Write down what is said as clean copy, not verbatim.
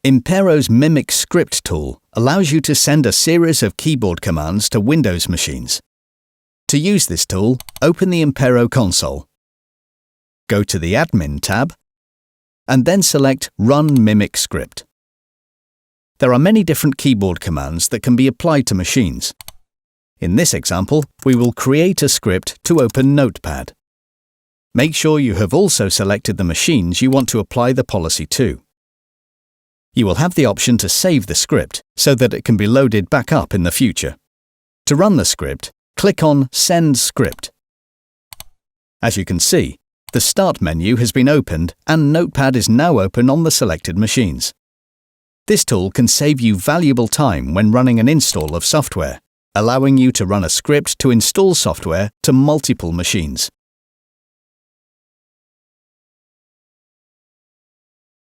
Impero's MiMic script tool allows you to send a series of keyboard commands to Windows machines. To use this tool, open the Impero console. Go to the Admin tab, and then select Run MiMic Script. There are many different keyboard commands that can be applied to machines. In this example, we will create a script to open Notepad. Make sure you have also selected the machines you want to apply the policy to. You will have the option to save the script so that it can be loaded back up in the future. To run the script, click on Send Script. As you can see, the Start menu has been opened and Notepad is now open on the selected machines. This tool can save you valuable time when running an install of software, allowing you to run a script to install software to multiple machines.